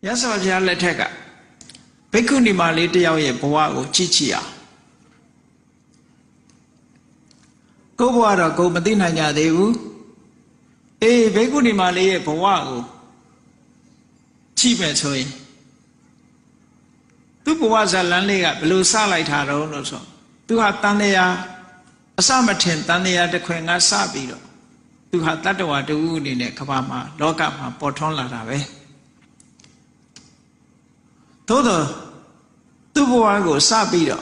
Yasa Via Letega Bekuni Malitiae Boago Chichia Go Boada Go Medina Yadevu Bekuni Malay Boago Chibetoi Tu Boaza Lanlega Blue Salite Haro no so Tu have Tanea a Samatin Tanea de Quenga Sabido Tu have Tatawa to Wood in a Kabama Lokama Porton Lave Todo Tubuago Sabido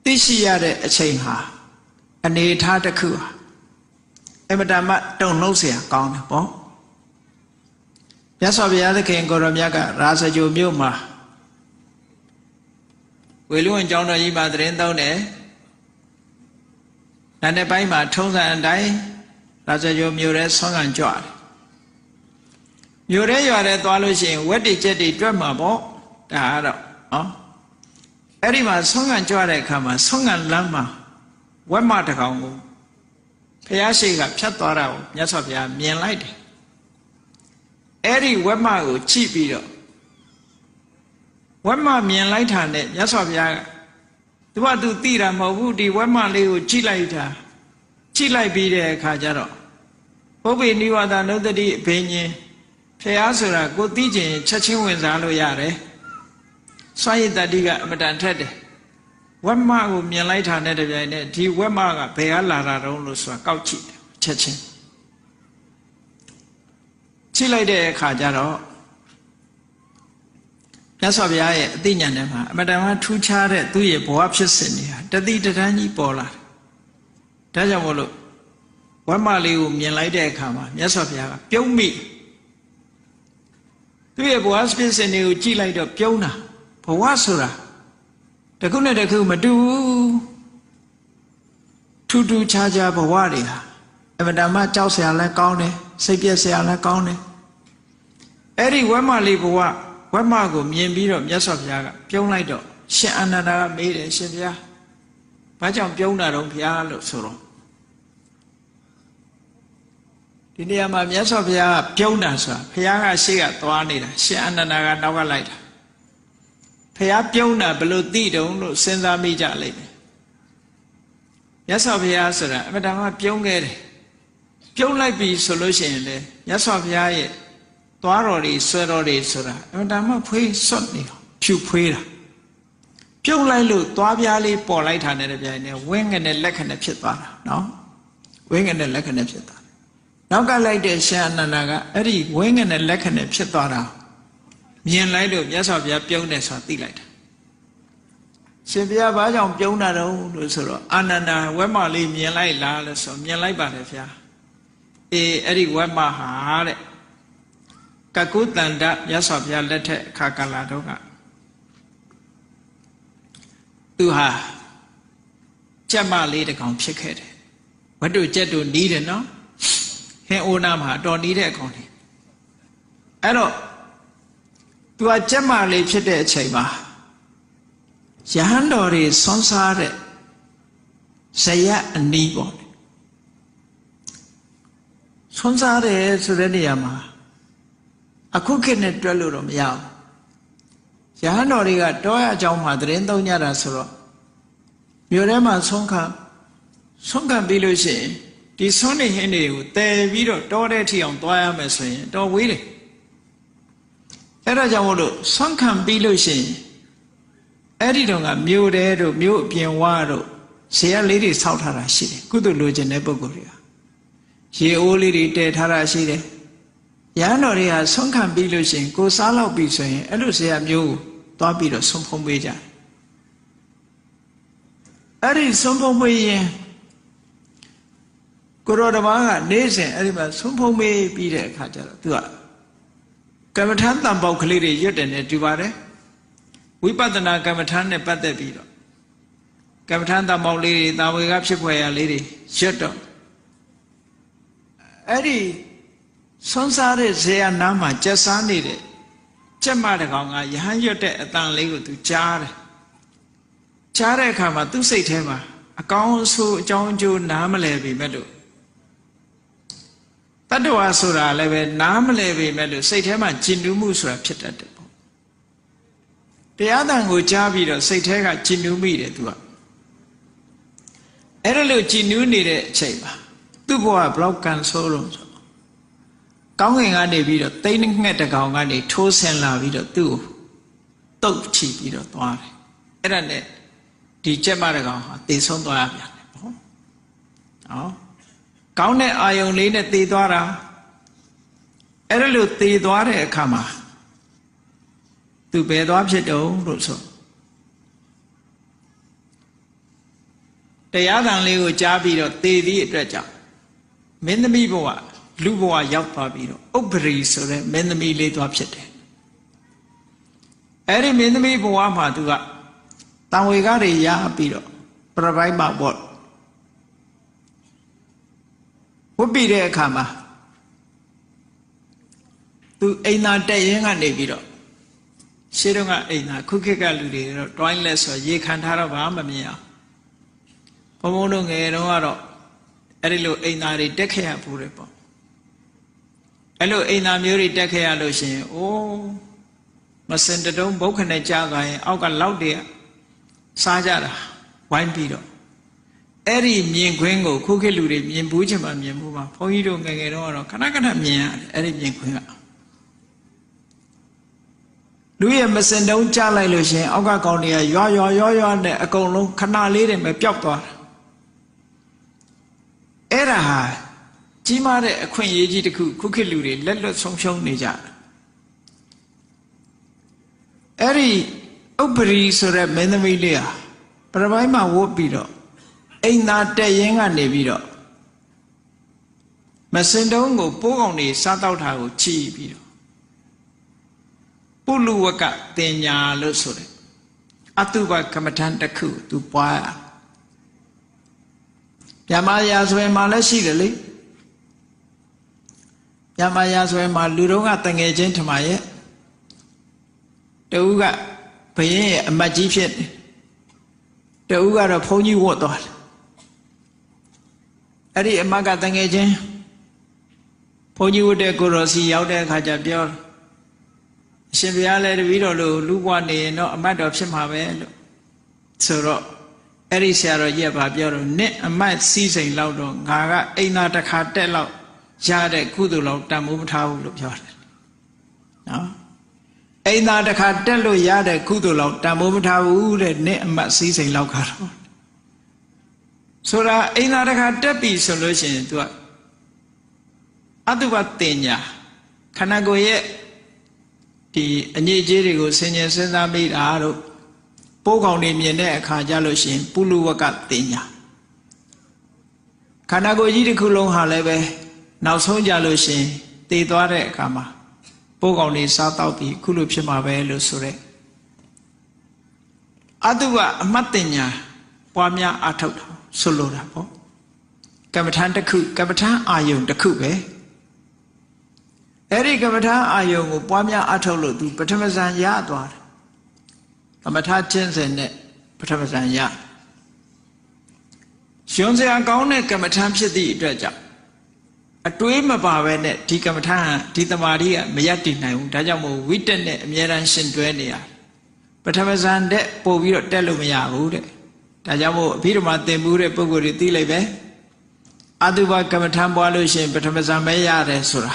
This year a chain ha and a Tataku Emadama don't know see a gone. Yes, of the other king Goramiaga, Rasa Jumuma. Will you and John Iba drain down there? And a by my tongue and die, Rasa Jumure song and joy. You are at Walusin, what did Jetty drummer bo? The Hado. Edima song and joy come, song and lama. One matter congo. Payasi got shut out, yes of ya, me and light. Eddie Wemago, cheap beetle. Wema me and light handed, yes of ya. Do what do Tira Mawudi, Wema Leo, Chilaita. Chilai be there, Kajaro. Bobby knew another day, Penny. Payasura, good DJ, Chaching with Alo Yare. Say that diga, but I said, Wema will me and light handed, T. Wemaga, Payala, Roluswa, Couchit, Chaching. Chile de Kajaro Yasavia, Dinyanema, Madame two charred 2 year boapsis in here, Daddy Tani Pola. Tajamolo, Wamali, Mielide Kama, Yasavia, Pio me. 2 year boapsis in you, Chile of Piona, Powasura. The Kuna de Kumadu to charger Bawaria. Madame Chausia la County, Sapia la County. Eddie Wema Liboa, Wemago, Miembiro, Yasavia, Pionaido, Shanana made a Shavia. Pajam Piona on Pialo Soro. Didiama Yasavia, Pionasa, Piaga Siga, Toanida, Shanana Navalita. Pia Piona below Dido, Senza Mija lady. Yasavia Sara, Madame Piongere. Pure like be solution, Yasavia, Tuarori, Serori, Sura, and I'm a pray something, Pew Puera. Pure like look, Tuaviali, Polite and wing and a leck and a pitbar, no? Wing and a leck and a pitbar. Now got like the Shananaga, Eddie, wing and a leck and a pitbar. Me and Lido, Yasavia, Piones or Delight. Sylvia Bajam Pionaro, Sura, Anana, Wemali, me and Lila, so me and Liba. Eddie Wema Hare Kakutanda, Yasavia Lete Kakaladoga. Uha Chama later come pick it. What do Jet do need it now? He Onama don't need a county. I don't do a Chama live at Chema. Yahandori Sonsare Saya and Nibo. Sonsare Sureniama. A cooking at Drelurum Yao. Yahanoriga, Doya Jom Madrin, Donya Soro. Murema Sonka Bilusi, the Sonny Henry, the video, Doreti on Doya Messi, don't wait it. Era Jamodo, Sonka Bilusi, Edidonga, Muredo, Mu Pianwaro, Sia Lady South Harashi, good to lose in Nebogoria. She only did Harashide. Yanoria, Sonkan Bilusin, go Salo Bison, Elusia Mu, Tobido, Sompomeja. Eri Sompome Kurodamaga, Nation, Ediba, Sompome, Peter Kaja. Kamatan Baucliri, Yutan at Juvare. We patana Kamatan and Patabido. Kamatan Mauli, now we got Shipway lady, shut up. Eddie Sonsare Zea Nama, just needed it. Chamadaganga, Yahanyote at Tanlego to Char. Chare Kama, to say Tema, a council John Joe Namalevi Meadow. တတ္တဝါဆိုတာလည်းပဲနားမလဲပေမဲ့လို့စိတ်ထဲမှာကျင်နူးမှုဆိုတာဖြစ်တတ်တယ်ပေါ့တရားသံကိုကြားပြီးတော့စိတ်ထဲကကျင်နူးမိတယ်သူကအဲ့ဒါလို့ကျင်နူးနေတဲ့အချိန်မှာသူ့ဘဝဘလောက်ကန်ဆိုးလို့ဆိုကောင်းကင်ကနေပြီးတော့သိန်းငှက်တကောင်ကနေထိုးဆင်းလာပြီးတော့သူ့ကိုတုတ်ချပြီးတော့သွားတယ်အဲ့ဒါနဲ့ဒီကျက်မတကောင်ဟာတေဆုံးသွားရပြန်တယ်ပေါ့နော်ကောင်းတဲ့အာယုံလေးနဲ့တေသွားတာအဲ့ဒါလို့တေသွားတဲ့အခါမှာသူဘယ်သွားဖြစ်တုံးလို့ဆိုတရားသံလေးကိုကြားပြီးတော့တေသည့်အတွက်ကြောင့်မင်းသမီးဘဝလူဘဝရောက်သွားပြီးတော့ဥပ္ပရိဆိုတဲ့မင်းသမီးလေးသွားဖြစ်တယ်အဲ့ဒီမင်းသမီးဘဝမှာသူကတံဝေကတွေရပြီးတော့ပရပိုက်မှာပေါ့ဝတ်ပြီးတဲ့အခါမှာသူအိမ်သာတက်ရင်ကနေပြီးတော့ရှေးတုန်းကအိမ်သာခုခေတ်ကလူတွေတော့ toilet ဆိုရေခံထားတော့ဘာမှမမြင်အောင်ဘုံဘုံတို့ငယ်တုန်းကတော့အဲ့ဒီလိုအိမ်သာတွေတက်ခဲ့ရဘူးလေပေါ့အဲ့လိုအိမ်သာမျိုးတွေတက်ခဲ့ရလို့ရှိရင်အိုးမစင်တုံးဘုတ်ခနဲ့ကြားသွားရင်အောက်ကလောက်တွေကစားကြတာဝိုင်းပြီးတော့အဲ့ဒီမြင်ခွင်းကိုခုခေတ်လူတွေမြင်ဘူးချင်မှမြင်ဘူးပါဘုန်းကြီးတို့ငယ်ငယ်တုန်းကတော့ခဏခဏမြင်ရတယ်အဲ့ဒီမြင်ခွင်းကလူရဲ့မစင်တုံးကြားလိုက်လို့ရှိရင်အောက်ကကောင်တွေကရွာနဲ့အကုန်လုံးခဏလေးတွေပဲပျောက်သွားတာအဲ့ဒါဟာကြီးမားတဲ့အခွင့်အရေးကြီးတစ်ခုခုခေတ်လူတွေလက်လွတ်ဆုံးရှုံးနေကြတယ်အဲ့ဒီဥပ္ပရိဆိုတဲ့မင်းသမီးလေးဟာပရပိုက်မှာဝတ်ပြီးတော့အိမ်သာတက်ရင်ကနေပြီးတော့မစင်တုံးကိုပိုးကောင်တွေစားတောက်တာကိုချီပြီးတော့ပုလူဝကတင်ညာလို့ဆိုတယ်အတုပကမ္မထန်တစ်ခုသူပွားရမြမရာဆိုရင်မှလည်းရှိတယ်လေမြမရာဆိုရင်မှလူတော်ကတငယ်ချင်းထမရဲ့တူကဘယင်းရဲ့အမတ်ကြီးဖြစ်တယ်တူကတော့ဘုန်းကြီးဝတ်သွားတယ်အဲ့ဒီအမတ်ကတငယ်ချင်းဘုန်းကြီးဝတ်တဲ့ကိုရောစီရောက်တဲ့အခါကျပြောအရှင်ဘုရားလည်းတပည့်တော်လို့လူဘဝနေရင်တော့အမတ်တော်ဖြစ်မှာပဲလို့ဆိုတော့အဲ့ဒီဆရာတော်ကြီးကပြောတော့နင့်အမတ်စီးစိမ်လောက်တော့ငါကအိမ်သာတစ်ခါတက်လောက်ရတဲ့ကုသိုလ်လောက်တန်ဖိုးမထားဘူးလို့ပြောတယ်နော်အိမ်သာတစ်ခါတက်လို့ရတဲ့ကုသိုလ်လောက်တန်ဖိုးမထားဘူးတဲ့နင့်အမတ်စီးစိမ်လောက်ကတော့ဆိုတာအိမ်သာတစ်ခါတက်ပြီဆိုလို့ရှိရင် तू ကအတုပတင်ညာခန္ဓာကိုယ်ရဲ့ဒီအညစ်အကြေးတွေကိုဆင်ញင်စဉ်းစားမိတာတို့ပိုးကောင်တွေမြင်တဲ့အခါကျလို့ရှိရင်ပုလူဝကတင်ညာခန္ဓာကိုယ်ကြီးတစ်ခုလုံးဟာလည်းပဲနောက်ဆုံးကြလို့ရှိရင်တည်သွားတဲ့အခါမှာပိုးကောင်တွေစားတောက်ပြီးခုလိုဖြစ်မှာပဲလို့ဆိုတဲ့အတုကအမှတ်တင်ညာပွားများအထောက်တာဆိုလိုတာပေါ့ကမ္မထန်တစ်ခုကမ္မထန်အာယုံတစ်ခုပဲအဲ့ဒီကမ္မထအာယုံကိုပွားများအထောက်လို့သူပထမဇန်ရသွားတယ်ကမ္မထချင်းစင်နဲ့ပထမဇန်ရရှင်စရာကောင်းတဲ့ကမ္မထဖြစ်သည့်အတွက်ကြောင့်အတွေးမပါပဲနဲ့ဒီကမ္မထဒီတမာတိကမရတည်နိုင်ဘူးဒါကြောင့်မို့ဝိတက်နဲ့အမြဲတမ်းရှင်တွဲနေရပထမဇန်တဲ့ပို့ပြီးတော့တက်လို့မရဘူးတဲ့ဒါကြောင့်မို့အဘိဓမ္မာသင်မှုတဲ့ပုဂ္ဂိုလ်တွေသိလိုက်ပဲအတုပကမ္မထပွားလို့ရှိရင်ပထမဇန်ပဲရတယ်ဆိုတာ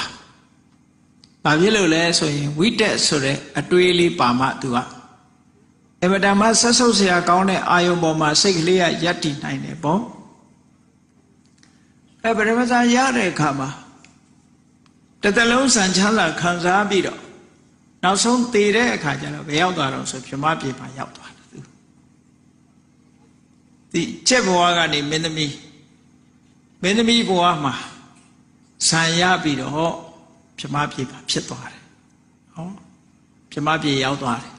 ဘာဖြစ်လို့လဲဆိုရင်ဝိတက်ဆိုတဲ့အတွေးလေးပါမှသူကအမတမဆက်ဆုပ်စရာကောင်းတဲ့အာယုံပေါ်မှာစိတ်ကလေးကယက်တည်နိုင်တယ်ပေါ့ပထမဇန်ရတဲ့အခါမှာတစ်သလုံးစံချမ်းသာခံစားပြီးတော့နောက်ဆုံးတည်တဲ့အခါကျတော့ဘယ်ရောက်သွားတော့ဆိုပြမပြေမှာရောက်သွားတယ်သူဒီချက်ဘဝကနေမင်းသမီးဘဝမှာဇန်ရပြီးတော့ပြမပြေမှာဖြစ်သွားတယ်ဟောပြမပြေရောက်သွားတယ်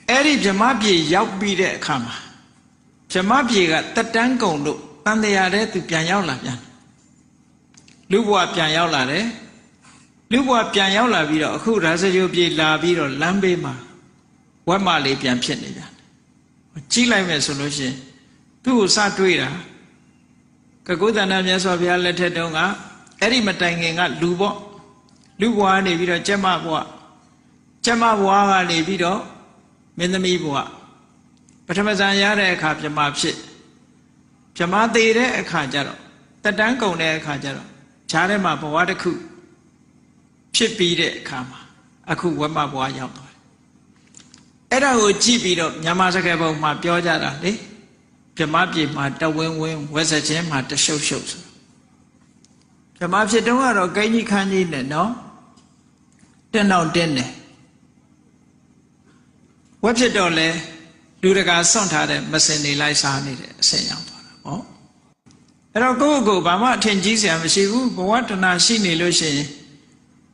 အဲ့ဒီပြမပြေရောက်ပြီးတဲ့အခါမှာပြမပြေကတက်တန်းကုံလို့တန်တရားတဲ့သူပြန်ရောက်လာပြန်လူဘဝပြန်ရောက်လာတယ်လူဘဝပြန်ရောက်လာပြီးတော့အခုရာဇဂိုပြေလာပြီးတော့လမ်းဘေးမှာဝက်မလေးပြန်ဖြစ်နေပြန်ကြည့်လိုက်မယ်ဆိုလို့ရှိရင်သူ့ကိုစတွေးတာ ကုသန္တမြတ်စွာဘုရားလက်ထက်တုန်းကအဲ့ဒီမတိုင်ခင်ကလူပေါ့လူဘဝနေပြီးတော့ကျမဘဝကနေပြီးတော့မင်းသမီးဘဝပထမဇန်ရတဲ့အခါပြမဖြစ်ပြမသေးတဲ့အခါကျတော့တက်တန်းကုန်တဲ့အခါကျတော့ဈာထဲမှာဘဝတစ်ခုဖြစ်ပြီးတဲ့အခါမှာအခုဝမဘဝရောက်သွားတယ်အဲ့ဒါကိုကြည့်ပြီးတော့မြန်မာစကားပုံမှာပြောကြတာလေပြမပြေမှာတဝင်းဝင်းဝက်စချင်းမှာတရှုပ်ရှုပ်ဆိုပြမဖြစ်တုန်းကတော့ကိန်းကြီးခန်းကြီးနဲ့နော်တင်းတော့တင်းတယ်ဝက်ဖြစ်တော့လဲလူတကာစွန့်ထားတဲ့မစင်နေလိုက်စားနေတဲ့အဆင့်ရောက်သွားတာဟောအဲ့တော့ကိုယ့်ကိုယ်ဘာမှအထင်ကြီးစရာမရှိဘူးဘဝတဏှာရှိနေလို့ရှိရင်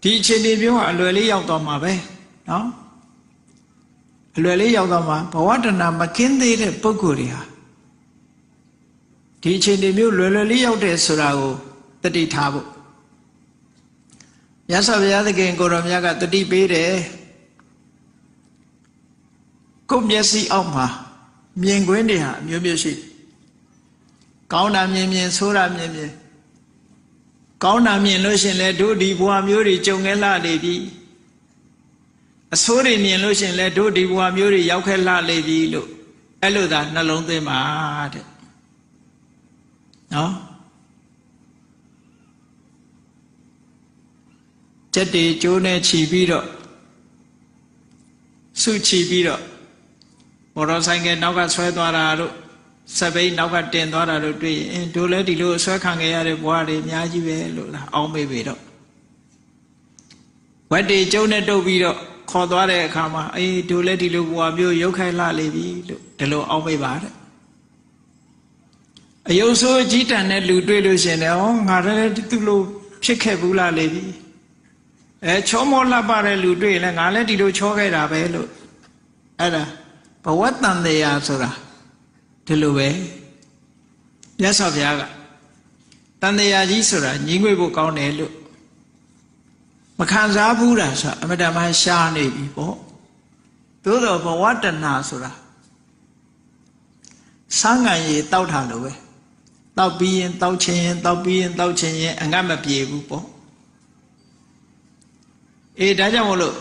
ဒီအခြေအနေမျိုးကအလွယ်လေးရောက်သွားမှာပဲနော်အလွယ်လေးရောက်သွားမှာဘဝတဏှာမကင်းသေးတဲ့ပုဂ္ဂိုလ်တွေဟာဒီအခြေအနေမျိုးလွယ်လွယ်လေးရောက်တဲ့ဆိုတာကိုတတိထားဖို့မြတ်စွာဘုရားသခင်ကိုရောမြတ်ကတတိပေးတယ်ကိုယ်မျက်စိအောက်မှာမြင်ကွင်းတွေဟာအမျိုးမျိုးရှိကောင်းတာမြင်မြင်ဆိုးတာမြင်မြင်ကောင်းတာမြင်လို့ရှင်လဲတို့ဒီဘဝမျိုးတွေကြုံခဲ့လာနေပြီအဆိုးတွေမြင်လို့ရှင်လဲတို့ဒီဘဝမျိုးတွေရောက်ခဲ့လာနေပြီလို့အဲ့လိုသာနှလုံးသွင်းပါတဲ့နော်စက်တွေကျိုးနဲ့ခြီးပြီးတော့စုခြီးပြီးတော့မော်တော်ဆိုင်ကနောက်ကဆွဲသွားတာတို့စပိတ်နောက်ကတင်သွားတာတို့တွေ့ရင်တို့လည်းဒီလိုဆွဲခံခဲ့ရတဲ့ဘဝတွေအများကြီးပဲလို့လားအောင်းမေးပြီတော့ဝက်တွေကျုံနဲ့တုပ်ပြီးတော့ခေါ်သွားတဲ့အခါမှာတို့လည်းဒီလိုဘဝမျိုးရုပ်ခိုင်းလာလေပြီလို့ဒီလိုအောင်းမေးပါတဲ့အယုံဆိုးကြီးတန်တဲ့လူတွေ့လို့ရှင်တယ်ဟောငါလည်းသူ့လိုဖြစ်ခဲ့ဘူးလားလေပြီချောမောလှပတဲ့လူတွေ့ရင်လည်းငါလည်းဒီလိုချောခဲ့တာပဲလို့အဲ့ဒါဘဝတန်တရားဆိုတာဒီလိုပဲမြတ်စွာဘုရားကတန်တရားကြီးဆိုတာညီငွေဖို့ကောင်းတယ်လို့မခံစားဘူးတာဆိုတာအမတမရှားနေပြီပေါ့သို့တော့ဘဝတဏှာဆိုတာစံငံရည်တောက်ထားလို့ပဲတောက်ပြီးရင်တောက်ချင်းရင်တောက်ပြီးရင်တောက်ချင်းရင်အငတ်မပြေဘူးပေါ့ဒါကြောင့်မလို့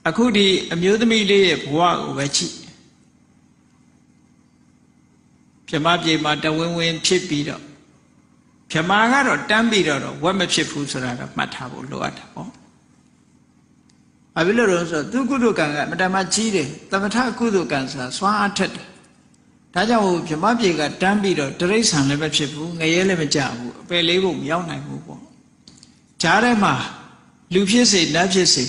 အခုဒီအမျိုးသမီးလေးရဲ့ဘဝကိုပဲကြည့်ပြမပြေမှာတဝင်းဝင်းဖြစ်ပြီးတော့ပြမကတော့တန်းပြီးတော့ဝက်မဖြစ်ဘူးဆိုတာတော့မှတ်ထားဖို့လိုအပ်တာပေါ့ဘာဖြစ်လို့လဲဆိုတော့သူကုသိုလ်ကံကမတမကြီးတယ်သမထကုသိုလ်ကံဆိုတာစွမ်းအားထက်တယ်ဒါကြောင့်ပြမပြေကတန်းပြီးတော့တရိษံလည်းမဖြစ်ဘူးငရဲလည်းမကြဘူးအပယ်လေးဖို့မရောက်နိုင်ဘူးပေါ့ဂျားထဲမှာလူဖြစ်စေနတ်ဖြစ်စေ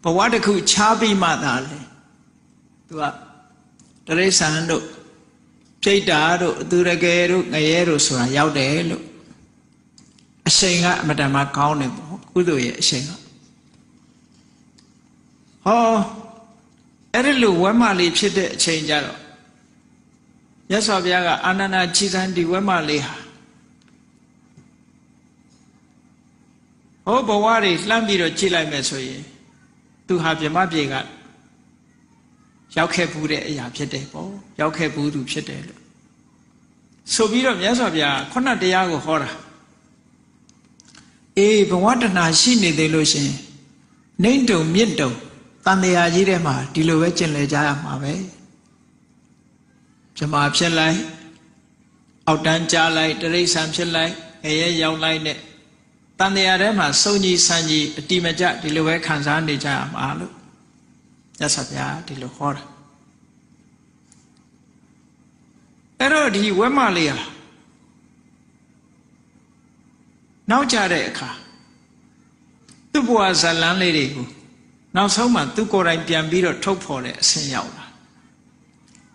ဘဝတစ်ခုခြားပြီးမှသာလေသူကတရိษံတို့ပြိတ္တာတို့အသူရကယ်တို့ငရဲတို့ဆိုတာရောက်တယ်လို့အရှိန်ကအမတန်မှကောင်းတယ်ပေါ့ကုသိုလ်ရဲ့အရှိန်ကဟောအဲ့ဒီလိုဝမ်းမလေးဖြစ်တဲ့အချိန်ကြတော့မြတ်စွာဘုရားကအာနန္ဒကြည်စံဒီဝမ်းမလေးဟာဟောဘဝတွေလှမ်းပြီးတော့ကြည့်လိုက်မယ်ဆိုရင်သူဟာဗြဟ္မပြေကရောက်ခဲ့ဘူးတဲ့အရာဖြစ်တယ်ပေါ့ရောက်ခဲ့ဘူးသူဖြစ်တယ်လို့ဆိုပြီးတော့မြတ်စွာဘုရားခုနတရားကိုဟောတာဘဝတဏှာရှိနေသေးလို့ရှင်နှိမ့်တုံမြင့်တုံတန်တရားကြီးထဲမှာဒီလိုပဲကျင့်လည်ကြရမှာပဲဗြဟ္မာဖြစ်လိုက်အောက်တန်းကြားလိုက်တရိษံဖြစ်လိုက်ငရဲရောက်လိုက်နဲ့တန်တရားထဲမှာစုံကြီးဆန်းကြီးအတိမကျဒီလိုပဲခံစားနေကြရမှာလို့မြတ်စွာဘုရားဒီလိုဟောတာအဲ့တော့ဒီဝက်မလေးဟာနောက်ကြတဲ့အခါသူ့ဘဝဇလန်းလေးတွေကိုနောက်ဆုံးမှသူကိုယ်တိုင်ပြန်ပြီးတော့ထုတ်ဖော်တဲ့အဆင့်ရောက်လာ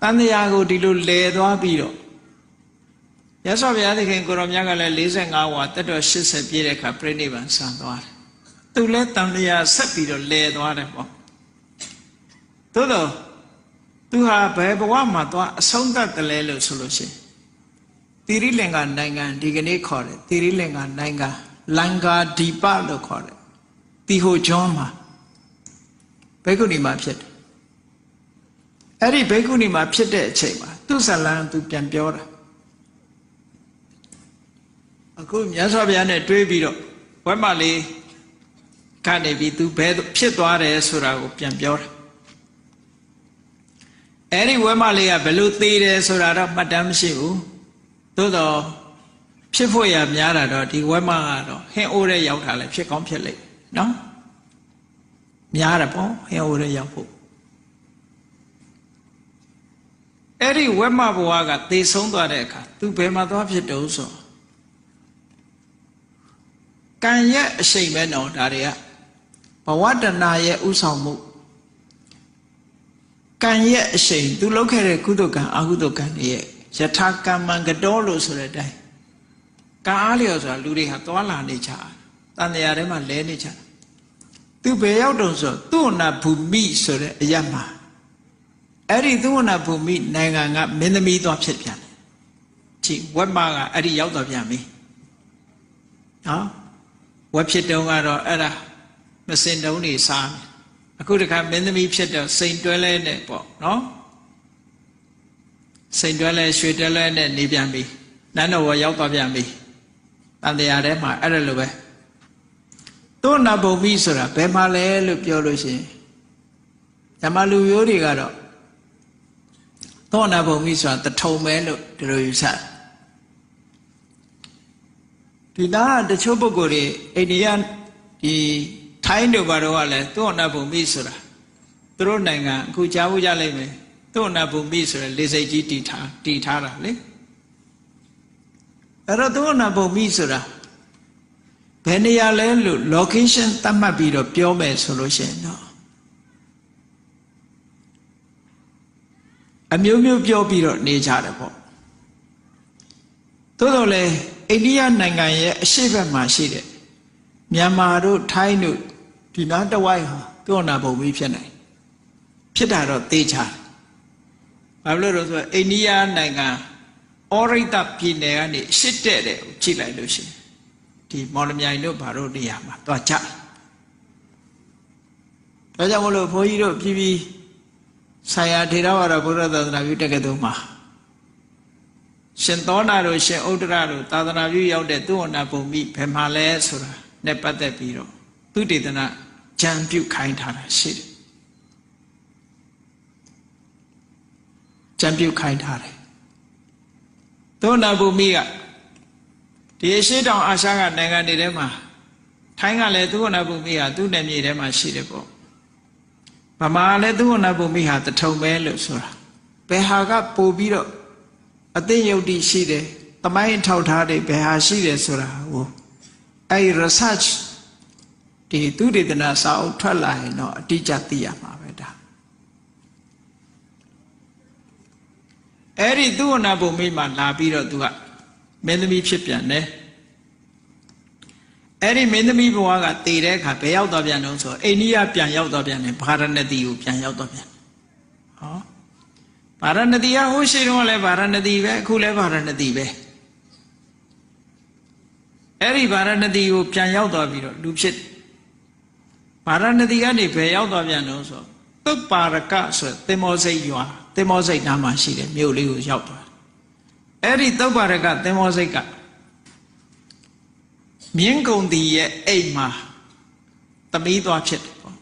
တန်တရားကိုဒီလိုလဲသွားပြီးတော့မြတ်စွာဘုရားသခင်ကိုရောမြတ်ကလည်း45ဝါတက်တော်80ပြည့်တဲ့အခါပြိဋိဘံဆံသွားတယ်သူလည်းတန်တရားဆက်ပြီးတော့လဲသွားတယ်ပေါ့သို့တော့သူဟာဘယ်ဘဝမှာသွားအဆုံးသတ်တယ်လဲလို့ဆိုလို့ရှိရင်သီရိလင်္ကာနိုင်ငံဒီကနေ့ခေါ်တယ်သီရိလင်္ကာနိုင်ငံလင်္ကာဒီပလို့ခေါ်တယ်တီဟိုကျွန်းမှာဘိက္ခုနီမှာဖြစ်တယ်အဲ့ဒီဘိက္ခုနီမှာဖြစ်တဲ့အချိန်မှာသူဇလံသူပြန်ပြောတာ အခုမြတ်စွာဘုရားနဲ့တွေးပြီးတော့ဝက်မလေးကနေပြီးသူဘယ်ဖြစ်သွားတယ်ဆိုတာကိုပြန်ပြောတာအဲ့ဒီဝက်မလေးကဘယ်လိုသေးတယ်ဆိုတာတော့မှတ်တမ်းမရှိဘူးသို့တော့ဖြစ်ဖို့ရများတာတော့ဒီဝက်မကတော့ဟင်းအိုးတဲ့ရောက်တာလည်းဖြစ်ကောင်းဖြစ်လိမ့်နော်များတယ်ပေါ့ဟင်းအိုးတဲ့ရောက်ဖို့အဲ့ဒီဝက်မဘဝကသေဆုံးသွားတဲ့အခါသူဘယ်မှာသွားဖြစ်တုံးဆိုကံရဲ့အရှိန်ပဲနော်ဒါတွေကဘဝတဏရဲ့ဥဆောင်မှုကံရဲ့အရှိန်သူလုပ်ခဲ့တဲ့ကုသိုလ်ကံအကုသိုလ်ကံတွေရဲ့ယထာကမ္မံကတော်လို့ဆိုတဲ့အတိုင်းကံအားလျော်ဆိုတာလူတွေဟာသွားလာနေကြတန်တရားထဲမှာလဲနေကြသူဘယ်ရောက်တုံးဆိုသူ့နာဘူမိဆိုတဲ့အရမှာအဲ့ဒီသူ့နာဘူမိနိုင်ငံကမင်းသမီးသွားဖြစ်ပြန်တယ်ချိဝက်မကအဲ့ဒီရောက်တော့ပြန်ပြီနော်ဝက်ဖြစ်တုံးကတော့အဲ့ဒါမစင်တုံးနေစားတယ်အခုတခါမင်းသမီးဖြစ်တော့စိန်တွဲလဲနဲ့ပေါ့နော်စိန်တွဲလဲရွှေတွဲလဲနဲ့နေပြန်ပြီနန်းတော်ဝရောက်သွားပြန်ပြီတန်တရားထဲမှာအဲ့ဒါလိုပဲသူ့နာဘုံမိဆိုတာဘယ်မှာလဲလို့ပြောလို့ရှိရင်ဓမ္မလူမျိုးတွေကတော့သူ့နာဘုံမိဆိုတာတထုံပဲလို့ဒီလိုယူဆဒီနာတချို့ပုဂ္ဂိုလ်တွေအိန္ဒိယဒီထိုင်းတို့ဘာတော့ကလည်းသူ့နာဘုံမိဆိုတာသူတို့နိုင်ငံအခုကြားဖို့ကြလိမ့်မယ်သူ့နာဘုံမိဆိုရယ်လေစိတ်ကြီးတည်ထားတာလေအဲ့တော့သူ့နာဘုံမိဆိုတာဘယ်နေရာလဲလို့ location သတ်မှတ်ပြီးတော့ပြောမယ်ဆိုလို့ရှိရင်တော့အမျိုးမျိုးပြောပြီးတော့နေကြတယ်ပေါ့သို့တော်လည်းအိန္ဒိယနိုင်ငံရဲ့အရှေ့ဘက်မှာရှိတဲ့မြန်မာတို့ထိုင်းတို့ဒီနားတဝိုက်ဟာသူ့နာဘုံမိဖြစ်နိုင်ဖြစ်တာတော့သေချာဘာလို့လဲဆိုတော့အိန္ဒိယနိုင်ငံဩရိတပြည်နယ်ကနေရှစ်တဲ့တဲ့ကိုကြည့်လိုက်လို့ရှိရင်ဒီမော်လမြိုင်တို့ဘာတို့နေရာမှာတွားကြဒါကြောင့်မလို့ဘုန်းကြီးတို့ပြည်ဆိုင်ရာထေရဝါဒဘုရားသာသနာပြုတက္ကသိုလ်မှာရှင်သောနာတို့ရှင်ဥဒ္ဒရတို့သာသနာပြုရောက်တဲ့သူ့အနာဘုံမိဘယ်မှာလဲဆိုတာနဲ့ပတ်သက်ပြီးတော့သူတေသနာကြံပြုခိုင်းထားတာရှိတယ်ကြံပြုခိုင်းထားတယ်သူ့အနာဘုံမိကဒီအရှေ့တောင်အာရှကနိုင်ငံတွေထဲမှာထိုင်းကလည်းသူ့အနာဘုံမိဟာသူ့နယ်မြေထဲမှာရှိတယ်ပေါ့ဗမာလည်းသူ့အနာဘုံမိဟာတထုံပဲလို့ဆိုတာဘယ်ဟာကပို့ပြီးတော့အသိယုတ်တိရှိတယ်သမိုင်းထောက်ထားတယ်ဘယ်ဟာရှိတယ်ဆိုတာကိုအဲ့ research ဒီသူတေသနာစာအုပ်ထွက်လာရင်တော့အတိအကျသိရမှာပဲဒါအဲ့ဒီသူ့အနာဘုံမိမှာလာပြီးတော့သူကမင်းသမီးဖြစ်ပြန်တယ်အဲ့ဒီမင်းသမီးဘဝကတည်တဲ့အခါဘယ်ရောက်သွားပြန်တော့ဆိုအိန္ဒိယပြန်ရောက်သွားပြန်တယ်ဗာရဏသီကိုပြန်ရောက်သွားပြန်ဟောဗာရဏသီကဟိုရှိတော့လည်းဗာရဏသီပဲအခုလည်းဗာရဏသီပဲအဲ့ဒီဗာရဏသီကိုပြန်ရောက်သွားပြီးတော့လူဖြစ်ဗာရဏသီကနေဘယ်ရောက်သွားပြန်တော့ဆိုသုပ္ပါရကဆိုသင်္မောစိတ်ရွာသင်္မောစိတ်နားမှာရှိတယ်မြို့လေးကိုရောက်သွားအဲ့ဒီသုပ္ပါရကသင်္မောစိတ်ကမြင်းကုံတီရဲ့အိမ်မှာသမီးသွားဖြစ်တယ်ပေါ့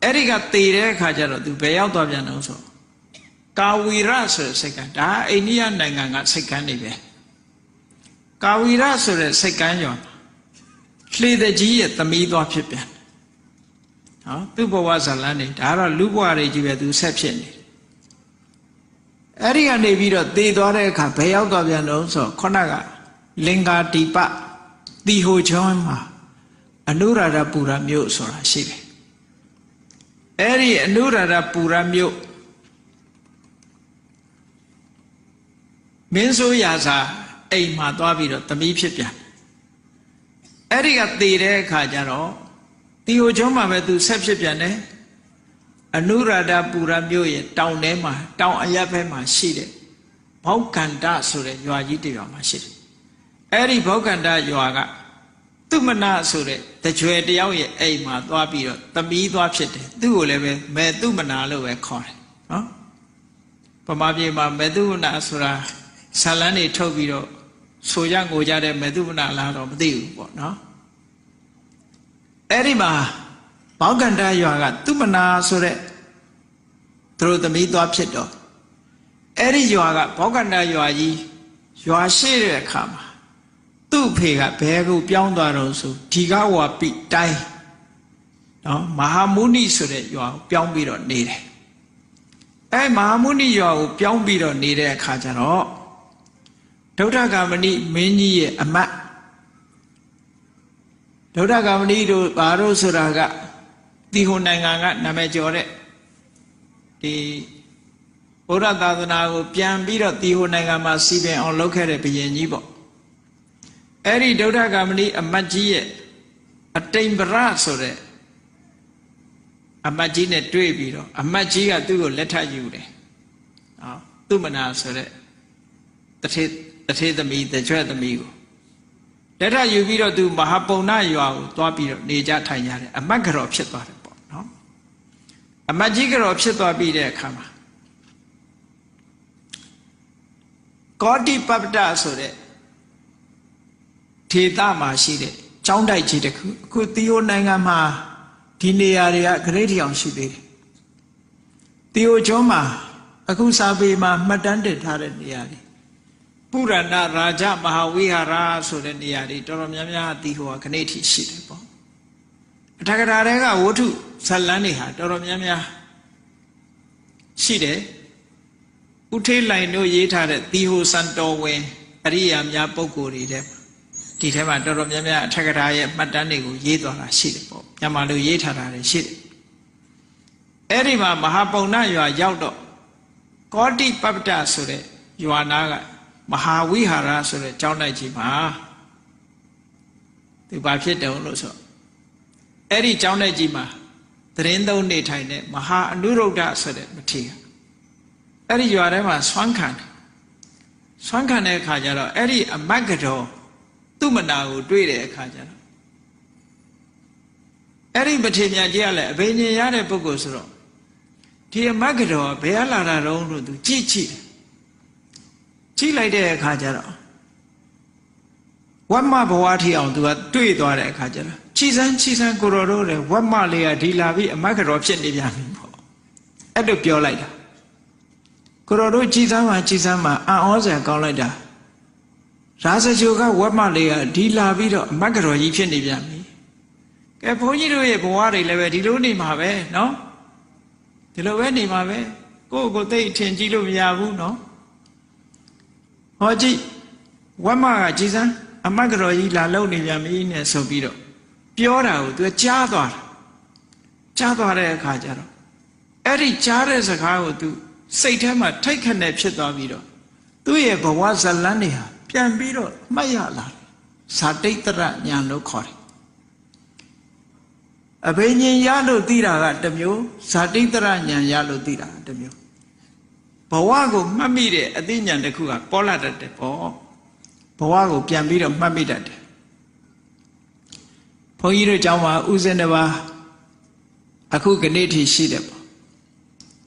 အဲ့ဒီကတည်တဲ့အခါကျတော့သူဘယ်ရောက်သွားပြန်တော့ဆိုကာဝီရဆိုတဲ့စိတ်ကဒါအိန္ဒိယနိုင်ငံကစိတ်ကမ်းနေပဲကာဝီရဆိုတဲ့စိတ်ကမ်းရောလှေတကြီးရဲ့သမီးသွားဖြစ်ပြန်ဟောသူ့ဘဝဇာလန်းနေဒါတော့လူဘဝတွေကြီးပဲသူဆက်ဖြစ်နေအဲ့ဒီကနေပြီးတော့တည်သွားတဲ့အခါဘယ်ရောက်သွားပြန်တော့ဆိုခုနကလင်္ကာတိပတီဟိုချောင်းမှာအနုရာဓပူရမြို့ဆိုတာရှိတယ်အဲ့ဒီအနုရာဓပူရမြို့မင်းဆိုးရာစာအိမ်မှာသွားပြီးတော့သမီးဖြစ်ပြန်အဲ့ဒီကတည်တဲ့အခါကျတော့တီဟိုချောင်းမှာပဲသူဆက်ဖြစ်ပြန်တယ်အနုရာဓပူရမြို့ရဲ့တောင်ထဲမှာတောင်အရပ်ဘက်မှာရှိတယ်ဘောက်ကန္တဆိုတဲ့ရွာကြီးတစ်ရွာမှာရှိတယ်အဲ့ဒီဘောက်ကန္တရွာကသူမနာဆိုတဲ့တကြွယ်တယောက်ရဲ့အိမ်မှာသွားပြီးတော့သမီးသွားဖြစ်တယ်သူ့ကိုလည်းပဲမဲသူမနာလို့ပဲခေါ်တယ်နော်ဗမာပြည်မှာမဲသူမနာဆိုတာဇာလန်းတွေထုတ်ပြီးတော့ ဆိုကြငိုကြတဲ့မေတုမနာလားတော့မသိဘူးပေါ့နော်အဲ့ဒီမှာဘောဂန္တရွာကသူမနာဆိုတဲ့သူတို့သမီးသွားဖြစ်တော့အဲ့ဒီရွာကဘောဂန္တရွာကြီးရွာရှိတဲ့အခါမှာသူ့ဖေကဘယ်ကိုပြောင်းသွားတော့ဆိုဒီကဝါပိတိုင်းနော်မဟာမုနိဆိုတဲ့ရွာကိုပြောင်းပြီးတော့နေတယ်အဲမဟာမုနိရွာကိုပြောင်းပြီးတော့နေတဲ့အခါကျတော့ဒုဋ္ဌဂမဏိမင်းကြီးရဲ့အမတ်ဒုဋ္ဌဂမဏိတို့ဘာလို့ဆိုတာကတီဟိုနိုင်ငံကနာမည်ကျော်တဲ့ဒီဘုရားသာသနာကိုပြန်ပြီးတော့တီဟိုနိုင်ငံမှာစီပင်အောင်လုပ်ခဲ့တဲ့ဘုရင်ကြီးပေါ့အဲ့ဒီဒုဋ္ဌဂမဏိအမတ်ကြီးရဲ့အတိမ်ပရဆိုတဲ့အမတ်ကြီးနဲ့တွေ့ပြီးတော့အမတ်ကြီးကသူ့ကိုလက်ထပ်ယူတယ်သူမနာဆိုတဲ့တထေသမီးတကြွသမီးကိုလက်ထပ်ယူပြီးတော့သူမဟာပုံနာရွာကိုသွားပြီးတော့နေကြထိုင်ကြတယ်အမတ်ကြော်ဖြစ်သွားတယ်ပေါ့နော်အမတ်ကြီးကြော်ဖြစ်သွားပြီးတဲ့အခါမှာကောတိပပ္ပတဆိုတဲ့ဒေသမှာရှိတဲ့ကျောင်းတိုက်ကြီးတစ်ခုအခုသီယိုနိုင်ငံမှာဒီနေရာတွေကဂရိတ်အောင်ရှိသေးတယ်သီယိုကျွန်းမှာအခုစာပေမှာမှတ်တမ်းတင်ထားတဲ့နေရာတွေပုရဏရာဇမဟာဝိဟာရဆိုတဲ့နေရာတွေတော်တော်များများသီဟိုကဂရိတ်ထိရှိတယ်ပေါ့အထက်ကရာတွေကဝတ္ထုဇတ်လန်းတွေဟာတော်တော်များများရှိတယ်ဥထေးလိုင်တို့ရေးထားတဲ့သီဟိုစံတော်ဝင်အရိယာများပုဂ္ဂိုလ်တွေတဲ့ဒီထဲမှာတော်တော်များများအထက်ကရာရဲ့မှတ်တမ်းတွေကိုရေးသွားတာရှိတယ်ပေါ့မြန်မာလူရေးထားတာတွေရှိတယ်အဲ့ဒီမှာမဟာပုံနာရွာရောက်တော့ကောတိပပ္ပတဆိုတဲ့ရွာနာကမဟာဝိဟာရဆိုတဲ့ကျောင်းတိုက်ကြီးမှာသူဘာဖြစ်တယ်လို့ဆိုအဲ့ဒီကျောင်းတိုက်ကြီးမှာသတင်းသုံးနေထိုင်တဲ့မဟာအနုရုဒ္ဓဆိုတဲ့မထေရအဲ့ဒီရွာထဲမှာဆွမ်းခံတဲ့အခါကျတော့အဲ့ဒီအမတ်ကတော်သူ့မနာကိုတွေ့တဲ့အခါကျတော့အဲ့ဒီမထေရကြီးကလည်းအဘိညာဉ်ရတဲ့ပုဂ္ဂိုလ်ဆိုတော့ဒီအမတ်ကတော်ဘယ်လာတာတော့လို့သူကြည့်လိုက်တဲ့အခါကျတော့ဝတ်မဘဝထီအောင်သူကတွေ့သွားတဲ့အခါကျတော့ချီစမ်းကိုတော်တို့လည်းဝတ်မလေးကဒီလာပြီးအမတ်ကတော်ဖြစ်နေပြန်ပြီပေါ့အဲ့လိုပြောလိုက်တာကိုတော်တို့ချီစမ်းမှာအံ့ဩစရာကောင်းလိုက်တာရာဇဂိုကဝတ်မလေးကဒီလာပြီးတော့အမတ်ကတော်ကြီးဖြစ်နေပြန်ပြီကဲဘုန်းကြီးတို့ရဲ့ဘဝတွေလည်းပဲဒီလိုနေမှာပဲနော်ဒီလိုပဲနေမှာပဲကိုယ့်ကိုသိအထင်ကြီးလို့မရဘူးနော်ဟောကြည့်ဝတ်မကကြည်စမ်းအမတ်ကတော်ကြီးလာလုံနေပြန်ပြီနဲ့ဆိုပြီးတော့ပြောတာကိုသူကြားသွားတဲ့အခါကျတော့အဲ့ဒီကြားတဲ့စကားကိုသူစိတ်ထဲမှာထိတ်ခနဲ့ဖြစ်သွားပြီးတော့သူ့ရဲ့ဘဝဇလန်းတွေဟာပြန်ပြီးတော့မှတ်ရလာတယ်ဇာတိတ္တရဉာဏ်လို့ခေါ်တယ်အဘိညာဉ်ရလို့သိတာကတစ်မျိုးဇာတိတ္တရဉာဏ်ရလို့သိတာကတစ်မျိုးဘဝကိုမှတ်မိတဲ့အသိဉာဏ်တစ်ခုကပေါ်လာတတ်တယ်ပေါ့ဘဝကိုပြန်ပြီးတော့မှတ်မိတတ်တယ်ဘုန်းကြီးတို့ကျောင်းမှာဥစဉ်တစ်ပါးအခုကနေ့ထိရှိတယ်ပေါ့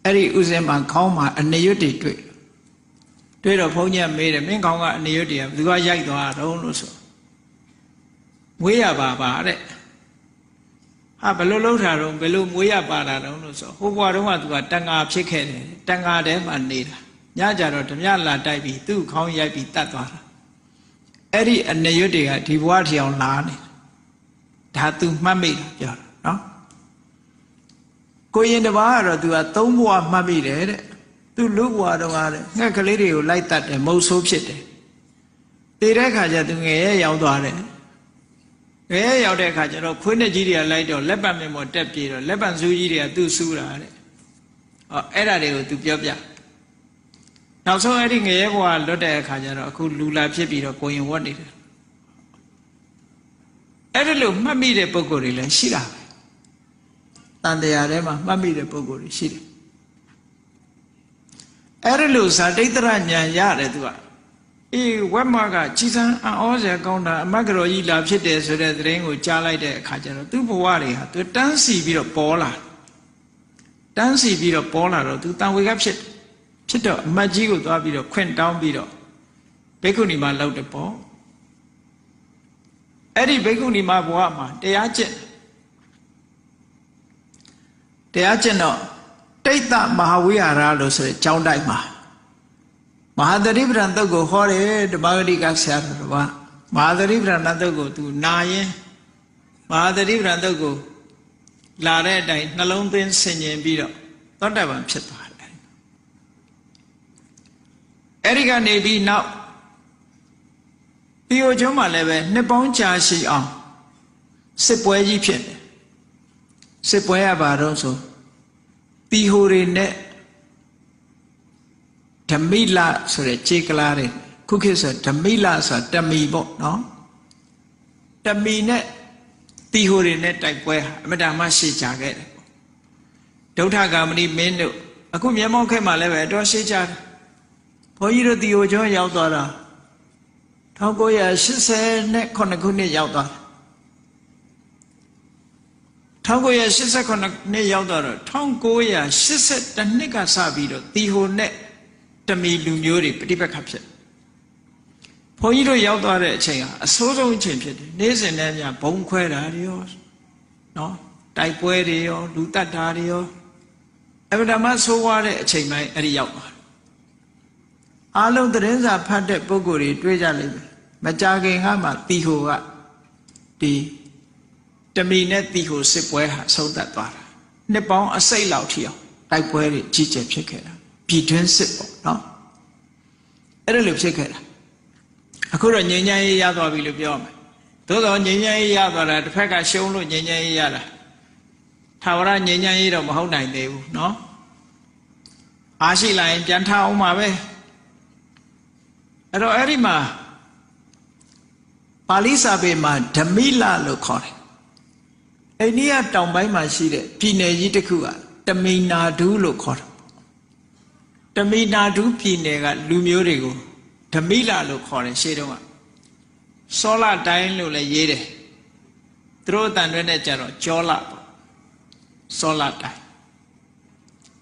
အဲ့ဒီဥစဉ်မှာခေါင်းမှာအနေရွတ်တွေတွေ့တော့ဘုန်းကြီးကမေးတယ်မင်းခေါင်းကအနေရွတ်တွေကဘယ်သူကရိုက်သွားတော့လို့ဆိုမွေးရပါတဲ့ဟာဘယ်လိုလုပ်တာတော့ဘယ်လိုမွေးရပါတာတော့လို့ဆိုဟိုဘွားတုန်းကသူကတန်ဃာဖြစ်ခဲ့တယ်တန်ဃာထဲမှာနေတာညကြတော့ဓမြလာတိုက်ပြီးသူ့ခေါင်းရိုက်ပြီးတတ်သွားတာအဲ့ဒီအနေရွတ်တွေကဒီဘွားထီအောင်လာနေဒါသူမှတ်မိတာပြောတာနော်ကိုရင်တစ်ပါးကတော့သူကသုံးဘွားမှတ်မိတယ်တဲ့သူလူဘွားတော့ကတဲ့ငှက်ကလေးတွေကိုလိုက်တတ်တယ်မုတ်ဆိုးဖြစ်တယ်တည်တဲ့ခါကျသူငယ်ရဲ့ရောက်သွားတယ်ငယ်ရဲ့ရောက်တဲ့အခါကျတော့ခွေးနဲ့ကြီးတွေကလိုက်တော့လက်ပတ်မြင်ပေါ်တက်ပြေတော့လက်ပတ်စူးကြီးတွေကသူ့စူးတာတဲ့အဲ့ဒါတွေကိုသူပြောပြနောက်ဆုံးအဲ့ဒီငယ်ရဲ့ဘွားလွတ်တဲ့အခါကျတော့အခုလူလာဖြစ်ပြီးတော့ကိုရင်ဝတ်နေတယ်အဲ့ဒါလို့မှတ်မိတဲ့ပုဂ္ဂိုလ်တွေလည်းရှိတာပဲတန်တရားထဲမှာမှတ်မိတဲ့ပုဂ္ဂိုလ်တွေရှိတယ်အဲ့ဒါလို့ဇာတိတ္တရဉာဏ်ရတယ်သူကအေးဝက်မကကြည်စမ်းအံ့ဩစရာကောင်းတာအမတ်ကတော်ကြီးလာဖြစ်တယ်ဆိုတဲ့သတင်းကိုကြားလိုက်တဲ့အခါကျတော့သူ့ဘဝတွေဟာသူတန်းစီပြီးတော့ပေါ်လာတော့သူတန်ဝေကဖြစ်တော့အမတ်ကြီးကိုသွားပြီးတော့ခွင့်တောင်းပြီးတော့ ဘိက္ခုနီမလောက်တဲ့ပေါ့အဲ့ဒီဘိက္ခုနီမဘဝမှာတရားကျင့်တော့တိတ်တမဟာဝိဟာရလို့ဆိုတဲ့ကျောင်းတိုက်မှာမဟာသတိပဋ္ဌာန်သုတ်ကိုဟောတယ်ဓမ္မဂတိကဆရာတော်ကမဟာသတိပဋ္ဌာန်သုတ်ကိုသူနာရင်မဟာသတိပဋ္ဌာန်သုတ်ကိုလာတဲ့အတိုင်းနှလုံးသွင်းဆင်ခြင်ပြီးတော့သောတာပန်ဖြစ်သွားတယ်အဲ့ဒီကနေပြီးနောက်ဒီဟိုကျွန်းမှာလည်းပဲနှစ်ပေါင်းကြာရှိအောင်စစ်ပွဲကြီးဖြစ်တယ်စစ်ပွဲရပါတော့ဆိုတီဟိုတွေနဲ့ဓမိလဆိုတဲ့ခြေကလားတွေခုခေတ်ဆိုဓမိလဆိုတာတမီပေါ့နော်တမီနဲ့တီဟိုတွေနဲ့တိုက်ပွဲဟာအမတ္တမရှိကြခဲ့တယ်ပေါ့ဒုဋ္ဌဂါမဏိမင်းတို့အခုမျက်မှောက်ခက်မှာလည်းပဲအတော်ရှိကြတယ်ဘုန်းကြီးတို့တီဟိုကျွန်းရောက်သွားတာ1989ခုနှစ်ရောက်သွားတယ်1989နှစ်ရောက်တော့1982နှစ်ကစပြီးတော့တီဟိုနဲ့တမီလူမျိုးတွေပဋိပက္ခဖြစ်ဘုန်းကြီးတို့ရောက်သွားတဲ့အချိန်ဟာအဆိုးဆုံးအချိန်ဖြစ်တယ်နေ့စဉ်နဲ့များဘုံခွဲတာတွေရောနော်တိုက်ပွဲတွေရောလူတတ်တာတွေရောအဗဓမ္မဆိုးဝါးတဲ့အချိန်တိုင်းအဲ့ဒီရောက်သွားတယ်အားလုံးသတင်းစာဖတ်တဲ့ပုဂ္ဂိုလ်တွေတွေးကြလိမ့်မယ်မကြခင်ကမှတီဟိုကဒီတမီနဲ့တီဟိုစစ်ပွဲဟာဆုံးသက်သွားတာနှစ်ပေါင်းအစိတ်လောက်ထိအောင်တိုက်ပွဲတွေကြီးကျယ်ဖြစ်ခဲ့တာပြည်တွင်းစစ်ပေါ့နော်အဲ့ဒါလိုဖြစ်ခဲ့တာအခုတော့ငြိမ်းချမ်းရေးရသွားပြီလို့ပြောမယ်သို့တော့ငြိမ်းချမ်းရေးရသွားတာတစ်ဖက်ကရှုံးလို့ငြိမ်းချမ်းရေးရတာထာဝရငြိမ်းချမ်းရေးတော့မဟုတ်နိုင်သေးဘူးနော်အားရှိလာရင်ပြန်ထအောင်ပါပဲအဲ့တော့အဲ့ဒီမှာပါဠိစာပေမှာဓမိလလို့ခေါ်တယ်အိန္ဒိယတောင်ပိုင်းမှာရှိတဲ့ပြည်နယ်ကြီးတစ်ခုကတမိနာဒုလို့ခေါ်တယ်တမိနာဒုပြည်နယ်ကလူမျိုးတွေကိုဓမိလလို့ခေါ်တယ်ရှေ့တုန်းကစောလတိုင်းလို့လည်းရေးတယ်သူတို့အတန်တွေနဲ့ကြတော့ကြောလပေါ့စောလတိုင်း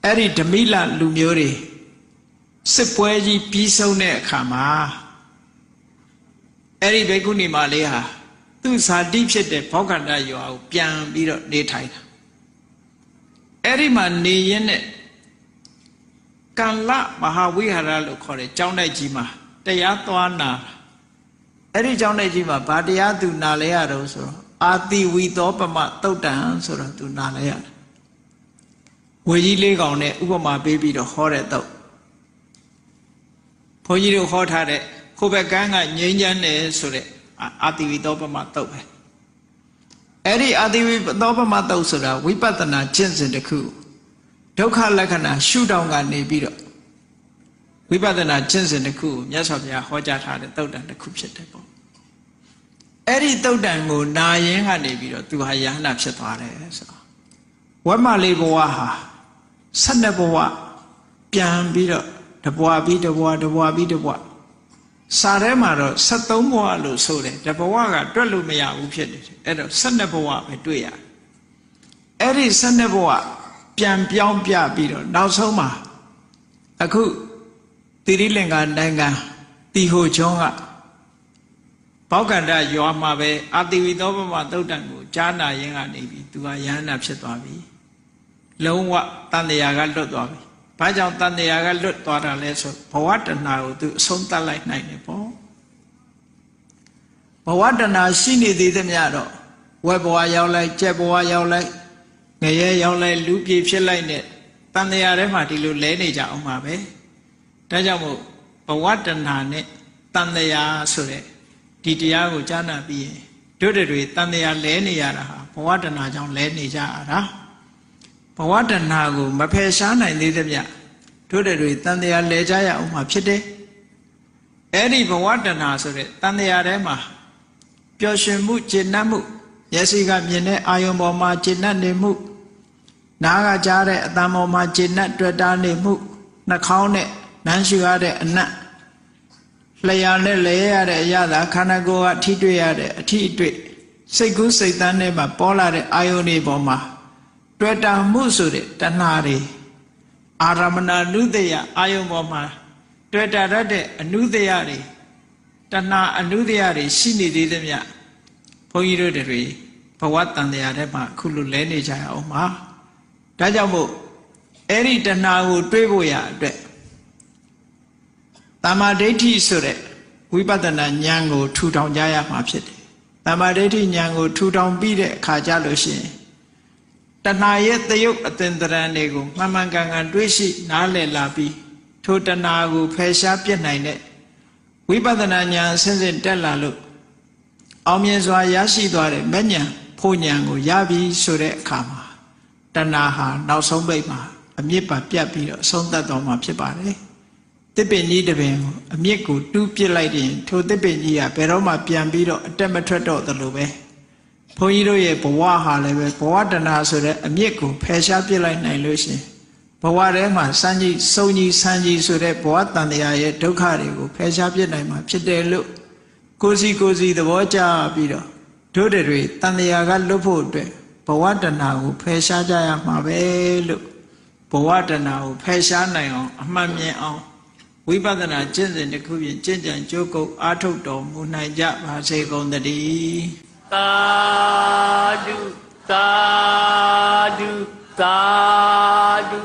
အဲ့ဒီဓမိလလူမျိုးတွေစစ်ပွဲကြီးပြီးဆုံးတဲ့အခါမှာအဲ့ဒီဘိက္ခုနီမလေးဟာသူ့ဇာတိဖြစ်တဲ့ဘောဂန္တရွာကိုပြန်ပြီးတော့နေထိုင်တာအဲ့ဒီမှာနေရင်းနဲ့ကံလမဟာဝိဟာရလို့ခေါ်တဲ့ကျောင်းတိုက်ကြီးမှာတရားသွားနာအဲ့ဒီကျောင်းတိုက်ကြီးမှာဗာတရားသူနာလဲရတော့ဆိုတော့အာတိဝီသောပမသုတ်တံဆိုတော့သူနာလဲရတယ်ဝေကြီးလေးကောင်နဲ့ဥပမာပေးပြီးတော့ဟောတဲ့တော့ဘုန်းကြီးတို့ဟောထားတဲ့ခိုးဘက်ကန်းကငြိမ်းချမ်းတယ်ဆိုတဲ့အာတိဝီသောပမသုတ်ပဲအဲ့ဒီအာတိဝီသောပမသုတ်ဆိုတာဝိပဿနာကျင့်စဉ်တစ်ခုဒုက္ခလက္ခဏာရှုထောင့်ကနေပြီးတော့ဝိပဿနာကျင့်စဉ်တစ်ခုကိုမြတ်စွာဘုရားဟောကြားထားတဲ့သုတ်တန်တစ်ခုဖြစ်တယ်ပေါ့အဲ့ဒီသုတ်တန်ကိုနာရင်ကနေပြီးတော့သူဟာယဟနာဖြစ်သွားတယ်ဆိုတော့ဝက်မလေးဘဝဟာ12ဘဝပြန်ပြီးတော့တဘဝပြီးတဘဝတဘဝပြီးတဘဝစာထဲမှာတော့73ဘဝလို့ဆိုတယ်တဘဝကတွက်လို့မရဘူးဖြစ်တယ်အဲ့တော့12ဘဝပဲတွေ့ရတယ်အဲ့ဒီ12ဘဝပြန်ပြောင်းပြပြီးတော့နောက်ဆုံးမှာအခုတိရိလင်္ကာနိုင်ငံတီဟိုကျွန်းကဘောဂန္တရွာမှာပဲအာတိဝီသောပမသုတ်တံကိုကြားနာရင်းကနေပြီးသူကယဟနာဖြစ်သွားပြီလုံးဝတန်တရားကလွတ်သွားပြီဘာကြောင့်တန်တရားကလွတ်သွားတာလဲဆိုဘဝတဏှာကိုသူအဆုံးသတ်လိုက်နိုင်တယ်ပေါ့ဘဝတဏှာရှိနေသေးသမျှတော့ဝက်ဘဝရောက်လိုက်ကြက်ဘဝရောက်လိုက်ငရဲရောက်လိုက်လူပြေဖြစ်လိုက်နဲ့တန်တရားထဲမှာဒီလိုလဲနေကြအောင်ပါပဲဒါကြောင့်မို့ဘဝတဏှာနဲ့တန်တရားဆိုတဲ့ဒီတရားကိုကြားနာပြီးရင်တို့တွေတန်တရားလဲနေရတာဟာဘဝတဏှာကြောင့်လဲနေကြရတာဘဝတဏှာကိုမဖယ်ရှားနိုင်သေးသမျှတို့တွေတန်တရားလဲကြရအောင်မှာဖြစ်တယ်အဲ့ဒီဘဝတဏှာဆိုတဲ့တန်တရားထဲမှာပျော်ရွှင်မှုကျေနပ်မှုမျက်စိကမြင်တဲ့အာယုံပေါ်မှာကျေနပ်နေမှုနားကကြားတဲ့အသံပေါ်မှာကျေနပ်တွေ့တာနေမှုနှာခေါင်းနဲ့နမ်းရှူရတဲ့အနတ်လျှာနဲ့လဲရတဲ့အရာသာခန္ဓာကိုယ်ကထိတွေ့ရတဲ့အထိအတွေ့စိတ်ကူးစိတ်သန်းထဲမှာပေါ်လာတဲ့အာယုန်တွေပေါ်မှာတွေ့တာမှုဆိုတဲ့တဏှာတွေအာရမဏနုတယအာယုန်ပေါ်မှာတွေ့တာရတဲ့အနုတယတွေ တဏှာအနုတ္တရတွေရှိနေသေးသမျှဘုန်းကြီးတို့တွေဘဝတန်တရားထဲမှာအခုလိုလဲနေကြရအောင်ပါဒါကြောင့်မို့အဲ့ဒီတဏှာကိုတွေးဖို့ရအတွက်တမ္မာဒိဋ္ဌိဆိုတဲ့ဝိပဿနာဉာဏ်ကိုထူထောင်ကြရမှာဖြစ်တယ်တမ္မာဒိဋ္ဌိဉာဏ်ကိုထူထောင်ပြီးတဲ့အခါကျလို့ရှိရင်တဏှာရဲ့တယုတ်အသင်္တရံတွေကိုမှန်မှန်ကန်ကန်တွေးရှိနားလည်လာပြီးထိုတဏှာကိုဖယ်ရှားပြစ်နိုင်တဲ့ဝိပဿနာဉာဏ်အစဉ်စဉ်တက်လာလို့အောင်မြင်စွာရရှိသွားတဲ့မဉဏ်ဖို့ဉဏ်ကိုရပြီဆိုတဲ့အခါမှာတဏှာဟာနောက်ဆုံးပိတ်မှာအမြစ်ပါပြတ်ပြီးတော့ဆုံးသက်တော်မှာဖြစ်ပါတယ်တစ်ပင်ကြီးတစ်ပင်ကိုအမြစ်ကိုတူးပစ်လိုက်ရင်ထိုတစ်ပင်ကြီးကဘယ်တော့မှပြန်ပြီးတော့အတက်မထွက်တော့သလိုပဲဘုန်းကြီးတို့ရဲ့ဘဝဟာလည်းပဲဘဝတဏှာဆိုတဲ့အမြစ်ကိုဖယ်ရှားပစ်လိုက်နိုင်လို့ရှင်ဘဝထဲမှာစမ်းကြီးစုံကြီးဆန်းကြီးဆိုတဲ့ဘဝတန်တရားရဲ့ဒုက္ခတွေကိုဖယ်ရှားပစ်နိုင်မှာဖြစ်တယ်လို့ကိုစီသဘောကျပြီးတော့တို့တွေတန်တရားကလွတ်ဖို့အတွက်ဘဝတဏှာကိုဖယ်ရှားကြရမှာပဲလို့ဘဝတဏှာကိုဖယ်ရှားနိုင်အောင်အမှန်မြင်အောင်ဝိပဿနာကျင့်စဉ်တစ်ခုဖြင့်ကျင့်ကြံကြိုးကုပ်အားထုတ်တော်မူနိုင်ကြပါစေကုန်သတည်းသာဓုသာဓုသာဓု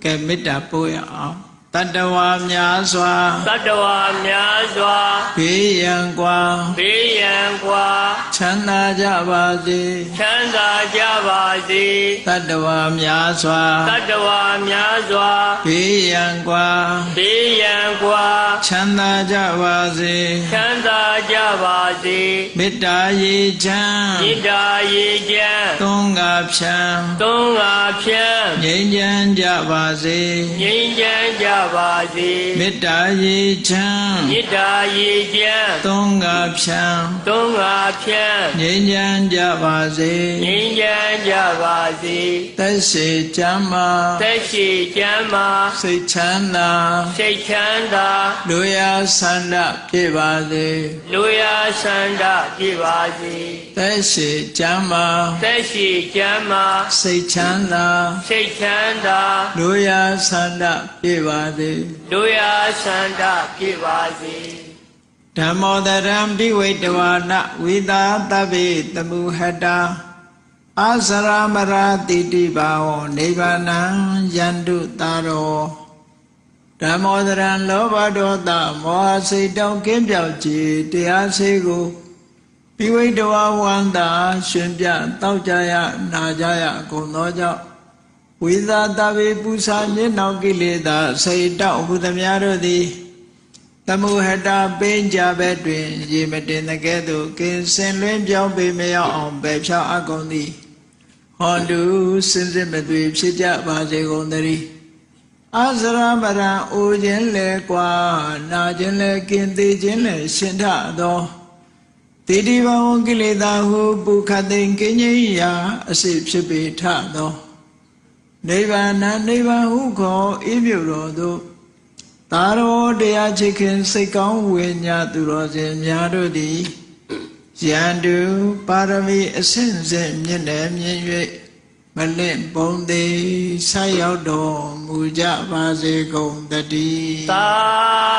ကဲမေတ္တာပို့ရအောင်တတ္တဝါများစွာတတ္တဝါများစွာဘေးရန်กว่าဘေးရန်กว่าချမ်းသာကြပါစေချမ်းသာကြပါစေတတ္တဝါများစွာတတ္တဝါများစွာဘေးရန်กว่าဘေးရန်กว่าချမ်းသာကြပါစေချမ်းသာကြပါစေမေတ္တာရေချမ်းမေတ္တာရေချမ်းသုံးငါဖြံသုံးငါဖြံငြိမ်းချမ်းကြပါစေငြိမ်းချမ်းကြပါစေမေတ္တာရေချမ်းမေတ္တာရေချမ်းသုံးငါဖြံသုံးငါဖြံငြိမ်းချမ်းကြပါစေငြိမ်းချမ်းကြပါစေသက်ရှိချမ်းသာသက်ရှိချမ်းသာစိတ်ချမ်းသာစိတ်ချမ်းသာလူရဆန္ဒပြည့်ပါစေလူရဆန္ဒပြည့်ပါစေသက်ရှိချမ်းသာသက်ရှိချမ်းသာစိတ်ချမ်းသာစိတ်ချမ်းသာလူရဆန္ဒပြည့်ပါစေလူရဆန္ဒပြည့်ပါစေဓမ္မောတရံပိဝိတဝါနဝိသာတဗ္ဗေတမုဟတာအာစရမရာတိတိဘာဝနိဗ္ဗာနံယန္တုတာရောဓမ္မောတရံလောဘဒေါသမောဟစိတ်တောင်းကင်းပြောက်ကြည်တရားစေကိုပိဝိတဝါဝန္တာရှင်ပြတောက်ကြရနာကြရအကုန်သောကြောင့်ဝိသာတဗ္ဗေပုစာမျက်နှောက်ကိလေသာစိတ်တောက်ဟုသမျှတို့သည်တမုဟတာပိဉ္ကြဘက်တွင်ရေမတင်တဲ့ကဲ့သို့ကင်းစင်လွင်ပြောင်းပေမရောက်အောင်ပယ်ဖြောက်အကုန်သည်ဟောတုစင်စစ်မသွေဖြစ်ကြပါစေကုန်သတည်းအာစရမရံအိုခြင်းလဲกว่าနာခြင်းလဲကင်းသေးခြင်းလဲရှင်ထသောတိတိဘဝကိလေသာဟုပုခသိင်ကင်းကြီးရာအစိဖြစ်ပေထသောနိဗ္ဗာန်နိဗ္ဗာန်ဟုခေါ်ဤမြို့တော်သို့သာရောတရားချစ်ခင်စိတ်ကောင်းဝိညာသူတော်စင်များတို့သည်ယန္တုပါရမီအစဉ်စဉ်မြင့်တယ်မြင့်၍မလင့်ပုံသေးဆက်ရောက်တော်မူကြပါစေကုန်တည်းသာ